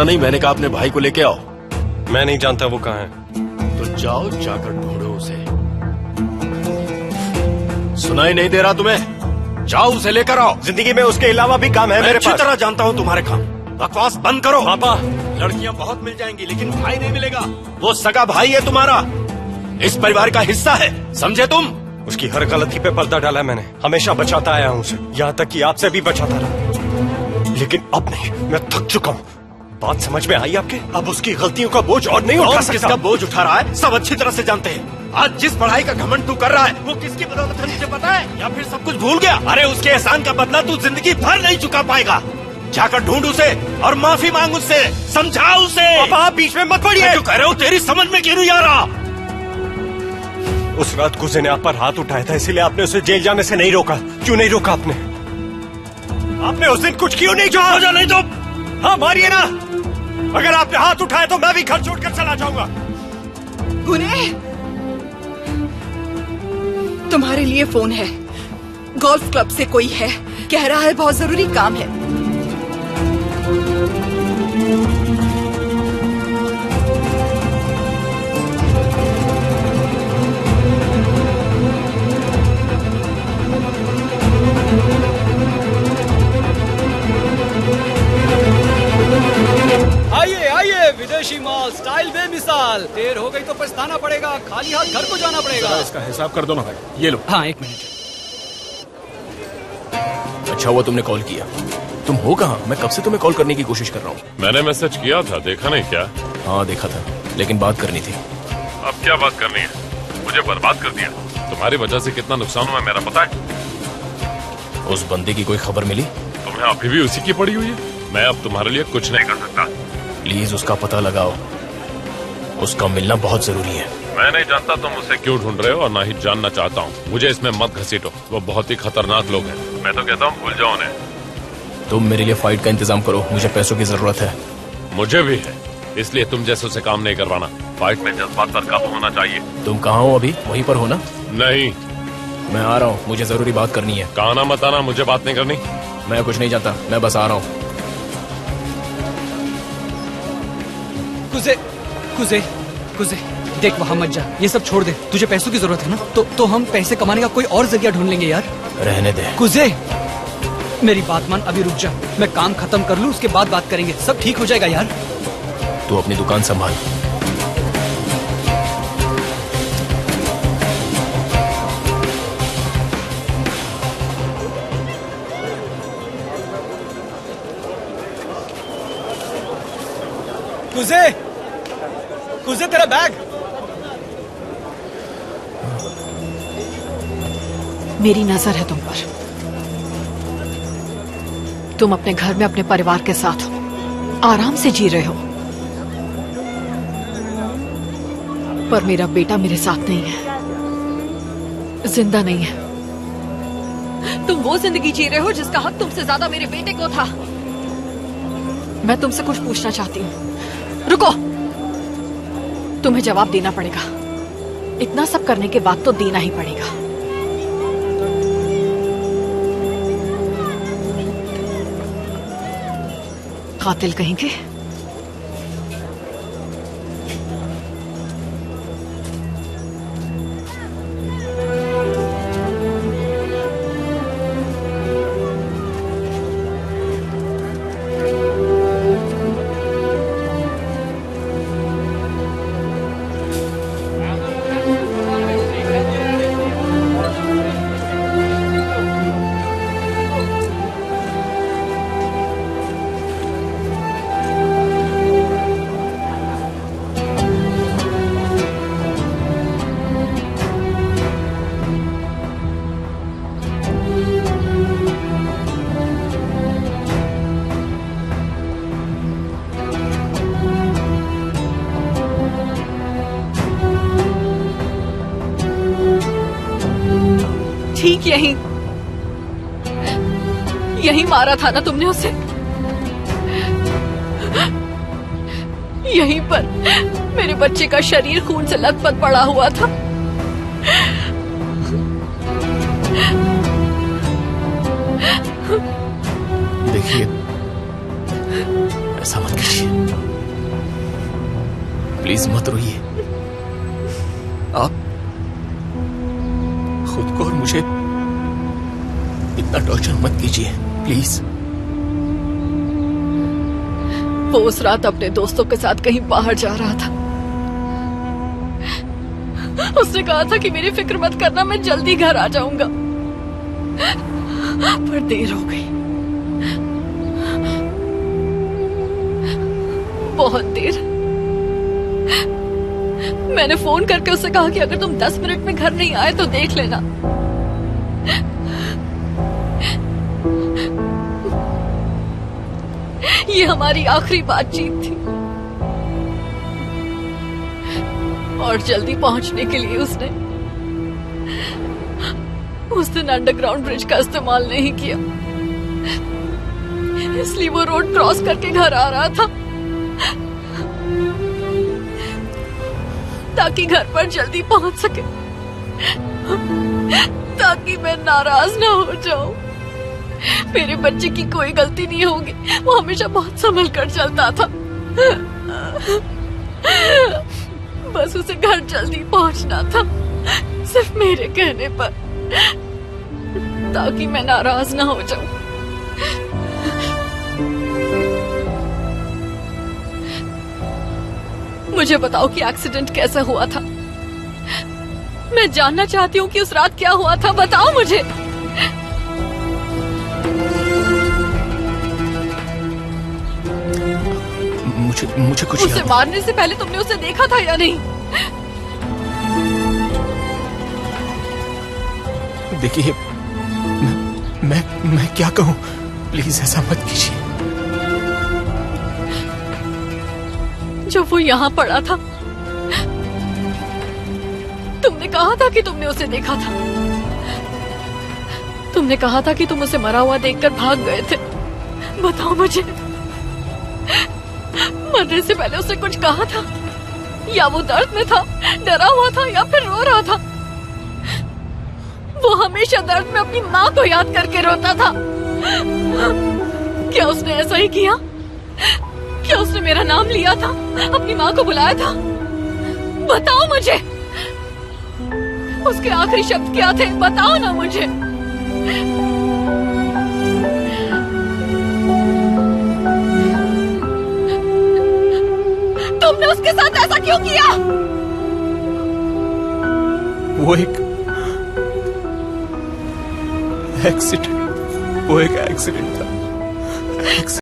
नहीं, मैंने कहा अपने भाई को लेके आओ। मैं नहीं जानता वो कहाँ है। तो जाओ, जाकर ढूंढो उसे। सुनाई नहीं दे रहा तुम्हें? जाओ उसे लेकर आओ। जिंदगी में उसके अलावा भी काम है मेरे पास। अच्छी तरह जानता हूँ तुम्हारे काम। बकवास बंद करो। पापा, लड़कियां बहुत मिल जाएंगी लेकिन भाई नहीं मिलेगा। वो सगा भाई है तुम्हारा, इस परिवार का हिस्सा है, समझे तुम? उसकी हर गलती पे पर्दा डाला मैंने, हमेशा बचाता आया हूँ उसे, यहाँ तक कि आपसे भी बचाता रहा। लेकिन अब नहीं, मैं थक चुका हूँ। बात समझ में आई आपके? अब उसकी गलतियों का बोझ और नहीं उठा सकता। किसका बोझ उठा रहा है सब अच्छी तरह से जानते हैं। आज जिस पढ़ाई का घमंड तू कर रहा है वो किसकी बदौलत है मुझे पता है, या फिर सब कुछ भूल गया? अरे उसके एहसान का बदला तू जिंदगी भर नहीं चुका पाएगा। जाकर ढूंढ उसे और माफी मांग उससे, समझा उसे। पापा आप बीच में मत पड़िए। जो कह रहे हो तेरी समझ में क्यों नहीं आ रहा? उस रात गुज़े ने आप पर हाथ उठाया था, इसीलिए आपने उसे जेल जाने से नहीं रोका। क्यों नहीं रोका आपने? आपने उस दिन कुछ क्यों नहीं कहा? नहीं तो हाँ मारिए ना। अगर आपने हाथ उठाया तो मैं भी घर छोड़कर चला जाऊंगा। गुने, तुम्हारे लिए फोन है। गोल्फ क्लब से कोई है, कह रहा है बहुत जरूरी काम है। विदेशी माल स्टाइल बेमिसाल। देर हो गई तो पछताना पड़ेगा, खाली हाथ घर को जाना पड़ेगा। इसका हिसाब कर दो ना भाई, ये लो। हाँ 1 मिनट। अच्छा हुआ तुमने कॉल किया। तुम हो कहाँ? मैं कब से तुम्हें कॉल करने की कोशिश कर रहा हूँ। मैंने मैसेज किया था, देखा नहीं क्या? हाँ देखा था, लेकिन बात करनी थी। अब क्या बात करनी है? मुझे बर्बाद कर दिया। तुम्हारी वजह से कितना नुकसान हुआ मेरा पता है? उस बंदे की कोई खबर मिली? तुम्हें अभी भी उसी की पड़ी हुई है। मैं अब तुम्हारे लिए कुछ नहीं कर सकता। प्लीज उसका पता लगाओ, उसका मिलना बहुत जरूरी है। मैं नहीं जानता तुम उसे क्यों ढूंढ रहे हो और ना ही जानना चाहता हूँ। मुझे इसमें मत घसीटो, वो बहुत ही खतरनाक लोग हैं। मैं तो कहता हूँ भूल जाओ उन्हें। तुम मेरे लिए फाइट का इंतजाम करो, मुझे पैसों की जरूरत है। मुझे भी है, इसलिए तुम जैसे से काम नहीं करवाना। फाइट में जज्बात पर काबू होना चाहिए। तुम कहाँ हो अभी? वहीं पर हो ना? नहीं, मैं आ रहा हूँ, मुझे जरूरी बात करनी है। कहना मत आना, मुझे बात नहीं करनी। मैं कुछ नहीं जानता, मैं बस आ रहा हूँ। कुजे, कुजे, कुजे, देख वहाँ मत जा, ये सब छोड़ दे। तुझे पैसों की जरूरत है ना, तो हम पैसे कमाने का कोई और जरिया ढूंढ लेंगे यार। रहने दे। कुजे, मेरी बात मान, अभी रुक जा। मैं काम खत्म कर लूँ, उसके बाद बात करेंगे, सब ठीक हो जाएगा यार। तू अपनी दुकान संभाल। कुजे, कुजे तेरा बैग। मेरी नजर है तुम पर। तुम अपने घर में अपने परिवार के साथ हो, आराम से जी रहे हो, पर मेरा बेटा मेरे साथ नहीं है, जिंदा नहीं है। तुम वो जिंदगी जी रहे हो जिसका हक तुमसे ज्यादा मेरे बेटे को था। मैं तुमसे कुछ पूछना चाहती हूँ। रुको, तुम्हें जवाब देना पड़ेगा। इतना सब करने के बाद तो देना ही पड़ेगा। कातिल कहेंगे। ठीक यही मारा था ना तुमने उसे? यहीं पर मेरे बच्चे का शरीर खून से लथपथ पड़ा हुआ था। देखिए, ऐसा मत कीजिए, प्लीज मत रोइए। आप खुद को और मुझे इतना टॉर्चर मत कीजिए, प्लीज। वो उस रात अपने दोस्तों के साथ कहीं बाहर जा रहा था। उसने कहा था कि मेरी फिक्र मत करना, मैं जल्दी घर आ जाऊंगा, पर देर हो गई, बहुत देर। मैंने फोन करके उससे कहा कि अगर तुम 10 मिनट में घर नहीं आए तो देख लेना। ये हमारी आखिरी बातचीत थी और जल्दी पहुंचने के लिए उसने उस दिन अंडरग्राउंड ब्रिज का इस्तेमाल नहीं किया, इसलिए वो रोड क्रॉस करके घर आ रहा था ताकि घर पर जल्दी पहुंच सके, ताकि मैं नाराज ना हो जाऊं। मेरे बच्चे की कोई गलती नहीं होगी, वो हमेशा बहुत संभल कर चलता था। बस उसे घर जल्दी पहुंचना था, सिर्फ मेरे कहने पर, ताकि मैं नाराज ना हो जाऊं। मुझे बताओ कि एक्सीडेंट कैसे हुआ था। मैं जानना चाहती हूँ कि उस रात क्या हुआ था, बताओ मुझे। मुझे कुछ उसे मारने से पहले तुमने उसे देखा था या नहीं? देखिए, मैं क्या कहूँ, प्लीज ऐसा मत कीजिए। जब वो यहाँ पड़ा था, तुमने कहा था कि तुमने उसे देखा था। तुमने कहा था कि तुम उसे मरा हुआ देखकर भाग गए थे। बताओ मुझे, मरने से पहले उसने कुछ कहा था, या वो दर्द में था, डरा हुआ था, या फिर रो रहा था? वो हमेशा दर्द में अपनी माँ को याद करके रोता था। क्या उसने ऐसा ही किया? क्या उसने मेरा नाम लिया था, अपनी माँ को बुलाया था? बताओ मुझे, उसके आखिरी शब्द क्या थे? बताओ ना मुझे। तुमने उसके साथ ऐसा क्यों किया? वो एक एक्सीडेंट था।